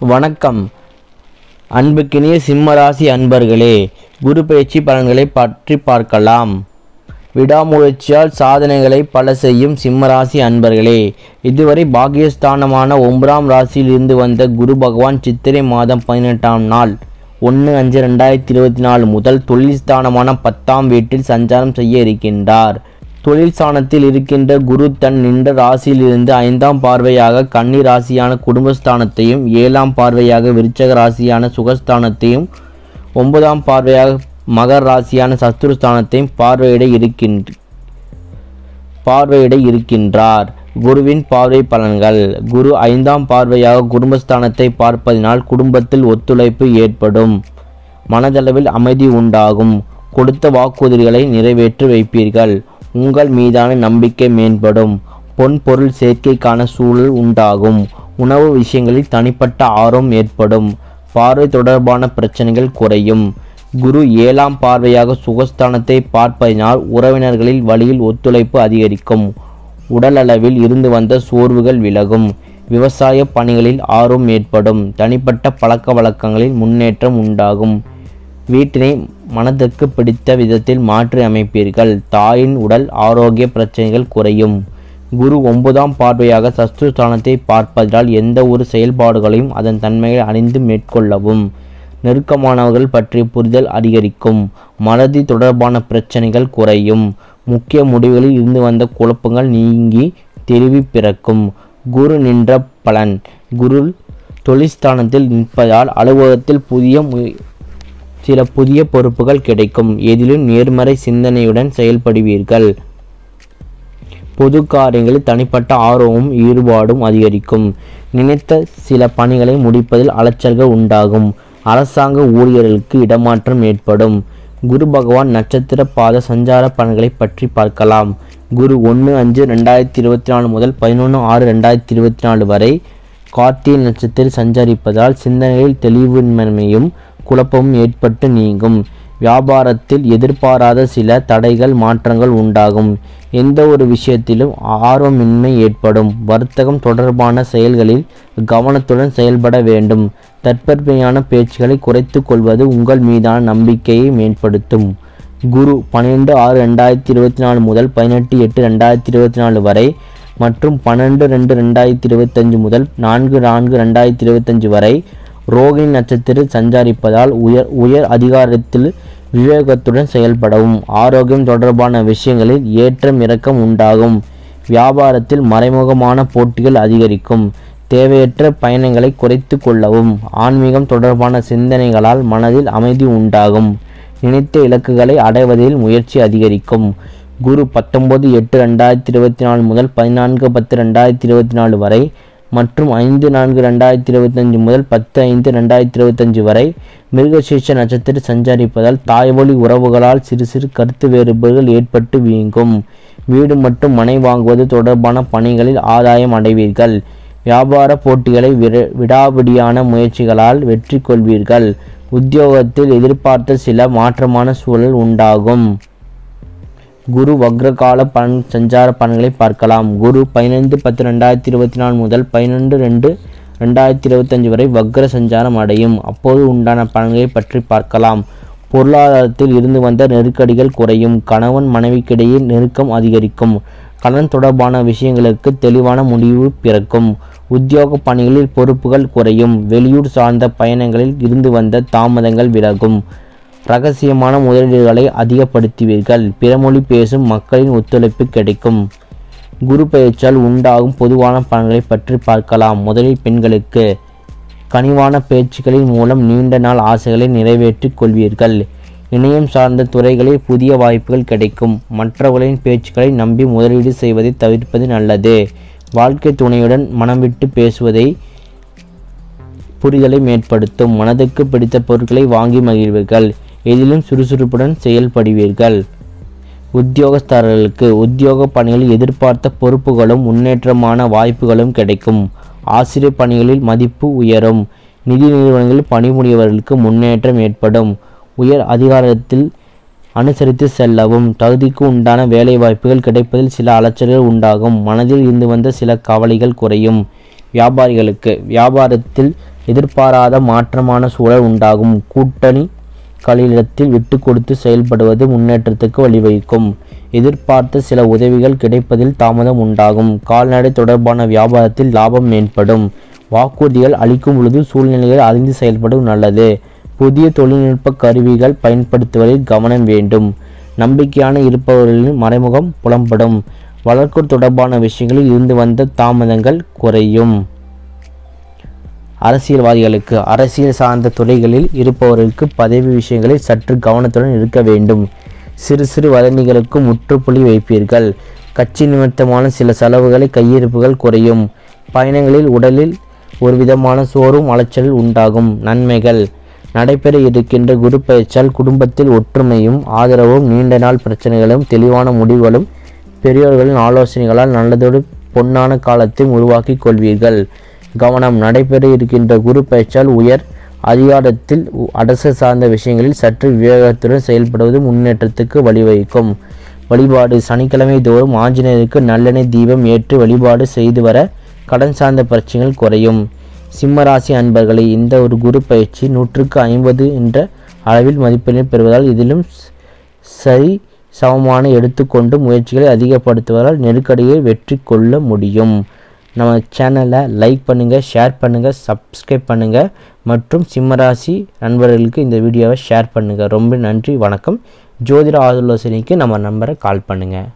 வணக்கம். அன்புக்கினிய சிம்மராசி அன்பர்களே, குரு பயிற்சி பலன்களை பற்றி பார்க்கலாம். விடாமுயற்சியால் சாதனைகளை பல செய்யும் சிம்மராசி அன்பர்களே, இதுவரை பாக்கியஸ்தானமான 9ஆம் ராசியில் இருந்து வந்த குரு பகவான் சித்திரை மாதம் 18ஆம் நாள் 1/5/2024 முதல் தொழில் ஸ்தானமான 10ஆம் வீட்டில் சஞ்சாரம் செய்ய இருக்கின்றார். தொழில் ஸ்தானத்தில் இருக்கின்ற குரு தன் நின்ற ராசியிலிருந்து 5ஆம் பார்வையாக கன்னி ராசியான குடும்பஸ்தானத்தையும், 7ஆம் பார்வையாக விருச்சக ராசியான சுகஸ்தானத்தையும், 9ஆம் பார்வையாக மகர் ராசியான சத்துருஸ்தானத்தையும் பார்வையிட இருக்கின்றார். குருவின் பார்வை பலன்கள். குரு 5ஆம் பார்வையாக குடும்பஸ்தானத்தை பார்ப்பதினால் குடும்பத்தில் ஒத்துழைப்பு ஏற்படும். மனதளவில் அமைதி உண்டாகும். கொடுத்த வாக்குறுதிகளை நிறைவேற்றி வைப்பீர்கள். உங்கள் மீதான நம்பிக்கை மேம்படும். பொன் பொருள் சேர்க்கைக்கான சூழல் உண்டாகும். உணவு விஷயங்களில் தனிப்பட்ட ஆர்வம் ஏற்படும். பார்வை தொடர்பான பிரச்சனைகள் குறையும். குரு 7ஆம் பார்வையாக சுகஸ்தானத்தை பார்ப்பதினால் உறவினர்களில் வழியில் ஒத்துழைப்பு அதிகரிக்கும். உடல் அளவில் இருந்து வந்த சோர்வுகள் விலகும். விவசாய பணிகளில் ஆர்வம் ஏற்படும். தனிப்பட்ட பழக்க வழக்கங்களில் முன்னேற்றம் உண்டாகும். வீட்டினை மனதிற்கு பிடித்த விதத்தில் மாற்றி அமைப்பீர்கள். தாயின் உடல் ஆரோக்கிய பிரச்சனைகள் குறையும். குரு 9ஆம் பார்வையாக சத்துருஸ்தானத்தை பார்ப்பதால் எந்த ஒரு செயல்பாடுகளையும் அதன் தன்மையை அறிந்து மேற்கொள்ளவும். நெருக்கமானவர்கள் பற்றிய புரிதல் அதிகரிக்கும். மறதி தொடர்பான பிரச்சனைகள் குறையும். முக்கிய முடிவுகளில் இருந்து வந்த குழப்பங்கள் நீங்கி தெளிவு பிறக்கும். குரு நின்ற பலன். குரு தொழில்ஸ்தானத்தில் நிற்பதால் அலுவலகத்தில் சில புதிய பொறுப்புகள் கிடைக்கும். எதிலும் நேர்மறை சிந்தனையுடன் செயல்படுவீர்கள். பொது காரியங்களில் தனிப்பட்ட ஆர்வமும் ஈடுபாடும் அதிகரிக்கும். நினைத்த சில பணிகளை முடிப்பதில் அலைச்சல்கள் உண்டாகும். அரசாங்க ஊழியர்களுக்கு இடமாற்றம் ஏற்படும். குரு பகவான் நட்சத்திர பாத சஞ்சார பலன்களை பற்றி பார்க்கலாம். குரு 1/5/2024 முதல் 11/6/2024 வரை கார்த்திகை நட்சத்திரத்தில் சஞ்சரிப்பதால் சிந்தனையில் தெளிவின்மையும் குழப்பமும் ஏற்பட்டு நீங்கும். வியாபாரத்தில் எதிர்பாராத சில தடைகள் மாற்றங்கள் உண்டாகும். எந்த ஒரு விஷயத்திலும் ஆர்வமின்மை ஏற்படும். வர்த்தகம் தொடர்பான செயல்களில் கவனத்துடன் செயல்பட வேண்டும். தற்பெருமையான பேச்சுகளை குறைத்து கொள்வது உங்கள் மீதான நம்பிக்கையை மேம்படுத்தும். குரு 12/6/2024 முதல் 18/8/2024 வரை மற்றும் 12/2/2025 முதல் 4/4/2025 வரை ரோகிணி நட்சத்திரத்தில் சஞ்சாரிப்பதால் உயர் அதிகாரத்தில் விவேகத்துடன் செயல்படவும். ஆரோக்கியம் தொடர்பான விஷயங்களில் ஏற்றம் இறக்கம் உண்டாகும். வியாபாரத்தில் மறைமுகமான போட்டிகள் அதிகரிக்கும். தேவையற்ற பயணங்களை குறைத்து கொள்ளவும். ஆன்மீகம் தொடர்பான சிந்தனைகளால் மனதில் அமைதி உண்டாகும். நினைத்த இலக்குகளை அடைவதில் முயற்சி அதிகரிக்கும். குரு 19/8/2024 முதல் 14/10/2024 வரை மற்றும் 5/4/2025 முதல் 10/5/2025 வரை மிருகசீர்ஷ நட்சத்திரத்தில் சஞ்சரிப்பதால் தாய்வழி உறவுகளால் சிறு சிறு கருத்து வேறுபாடுகள் ஏற்பட்டு வீங்கும். வீடு மற்றும் மனை வாங்குவது தொடர்பான பணிகளில் ஆதாயம் அடைவீர்கள். வியாபார போட்டிகளை விடாபிடியான முயற்சிகளால் வெற்றி கொள்வீர்கள். உத்தியோகத்தில் எதிர்பார்த்த சில மாற்றமான சூழல் உண்டாகும். குரு வக்ரகால சஞ்சார பலன்களை பார்க்கலாம். குரு 15/10/2024 முதல் 11/2/2025 வரை வக்ர சஞ்சாரம் அடையும். அப்போது உண்டான பலன்களை பற்றி பார்க்கலாம். பொருளாதாரத்தில் இருந்து வந்த நெருக்கடிகள் குறையும். கணவன் மனைவிக்கிடையே நெருக்கம் அதிகரிக்கும். கடன் தொடர்பான விஷயங்களுக்கு தெளிவான முடிவு பிறக்கும். உத்தியோக பணிகளில் பொறுப்புகள் குறையும். வெளியூர் சார்ந்த பயணங்களில் இருந்து வந்த தாமதங்கள் விலகும். இரகசியமான முதலீடுகளை அதிகப்படுத்துவீர்கள். பிறமொழி பேசும் மக்களின் ஒத்துழைப்பு கிடைக்கும். குரு பெயர்ச்சியால் உண்டாகும் பொதுவான பலன்களை பற்றி பார்க்கலாம். முதலில் பெண்களுக்கு கனிவான பேச்சுக்களின் மூலம் நீண்ட நாள் ஆசைகளை நிறைவேற்றிக் கொள்வீர்கள். இணையம் சார்ந்த துறைகளில் புதிய வாய்ப்புகள் கிடைக்கும். மற்றவர்களின் பேச்சுக்களை நம்பி முதலீடு செய்வதை தவிர்ப்பது நல்லது. வாழ்க்கை துணையுடன் மனம் விட்டு பேசுவதை புரிதலை மேம்படுத்தும். மனதுக்கு பிடித்த பொருட்களை வாங்கி மகிழ்வீர்கள். எதிலும் சுறுசுறுப்புடன் செயல்படுவீர்கள். உத்தியோகஸ்தர்களுக்கு உத்தியோக பணிகளில் எதிர்பார்த்த பொறுப்புகளும் முன்னேற்றமான வாய்ப்புகளும் கிடைக்கும். ஆசிரியர் பணிகளில் மதிப்பு உயரும். நிதி நிறுவனங்களில் பணிபுரியவர்களுக்கு முன்னேற்றம் ஏற்படும். உயர் அதிகாரத்தில் அனுசரித்து செல்லவும். தகுதிக்கு உண்டான வேலை வாய்ப்புகள் கிடைப்பதில் சில அலைச்சல்கள் உண்டாகும். மனதில் இருந்து வந்த சில கவலைகள் குறையும். வியாபாரிகளுக்கு வியாபாரத்தில் எதிர்பாராத மாற்றமான சூழல் உண்டாகும். கூட்டணிகளிடத்தில் விட்டு கொடுத்து செயல்படுவது முன்னேற்றத்துக்கு வழிவகுக்கும். எதிர்பார்த்த சில உதவிகள் கிடைப்பதில் தாமதம் உண்டாகும். கால்நடை தொடர்பான வியாபாரத்தில் லாபம் மேம்படும். வாக்குறுதிகள் அளிக்கும் பொழுது சூழ்நிலைகள் அறிந்து செயல்படும் நல்லது. புதிய தொழில்நுட்ப கருவிகள் பயன்படுத்துவதில் கவனம் வேண்டும். நம்பிக்கையான இருப்பவர்களின் மறைமுகம் புலம்படும். வழக்கு தொடர்பான விஷயங்களில் இருந்து வந்த தாமதங்கள் குறையும். அரசியல்வாதிகளுக்கு அரசியல் சார்ந்த துறைகளில் இருப்பவர்களுக்கு பதவி விஷயங்களில் சற்று கவனத்துடன் இருக்க வேண்டும். சிறு சிறு வதந்திகளுக்கு முற்றுப்புள்ளி வைப்பீர்கள். கட்சி நிமித்தமான சில செலவுகளை கையிருப்புகள் குறையும். பயணங்களில் உடலில் ஒரு விதமான சோர்வும் அலைச்சல் உண்டாகும். நன்மைகள் நடைபெற இருக்கின்ற குரு பெயர்ச்சால் குடும்பத்தில் ஒற்றுமையும் ஆதரவும், நீண்ட நாள் பிரச்சனைகளும் தெளிவான முடிவுகளும், பெரியோர்களின் ஆலோசனைகளால் நல்லதொரு பொன்னான காலத்தை உருவாக்கி கொள்வீர்கள். கவனம் நடைபெற இருக்கின்ற குரு பெயர்ச்சால் உயர் அதிகாரத்தில் அரசு சார்ந்த விஷயங்களில் சற்று விவேகத்துடன் செயல்படுவது முன்னேற்றத்துக்கு வழிவகுக்கும். வழிபாடு சனிக்கிழமை தோறும் ஆஞ்சநேயருக்கு நல்லெண்ணெய் தீபம் ஏற்று வழிபாடு செய்து வர கடன் சார்ந்த பிரச்சனைகள் குறையும். சிம்மராசி அன்பர்களை இந்த ஒரு குரு பயிற்சி 100க்கு 50 என்ற அளவில் மதிப்பெண்ணை பெறுவதால் இதிலும் சரி சமமான எடுத்துக்கொண்டு முயற்சிகளை அதிகப்படுத்துவதால் நெருக்கடியை வெற்றி கொள்ள முடியும். நம்ம சேனலை லைக் பண்ணுங்கள், ஷேர் பண்ணுங்கள், சப்ஸ்கிரைப் பண்ணுங்கள் மற்றும் சிம்மராசி நண்பர்களுக்கு இந்த வீடியோவை ஷேர் பண்ணுங்கள். ரொம்ப நன்றி, வணக்கம். ஜோதிட ஆலோசனைக்கு நம்ம நம்பரை கால் பண்ணுங்கள்.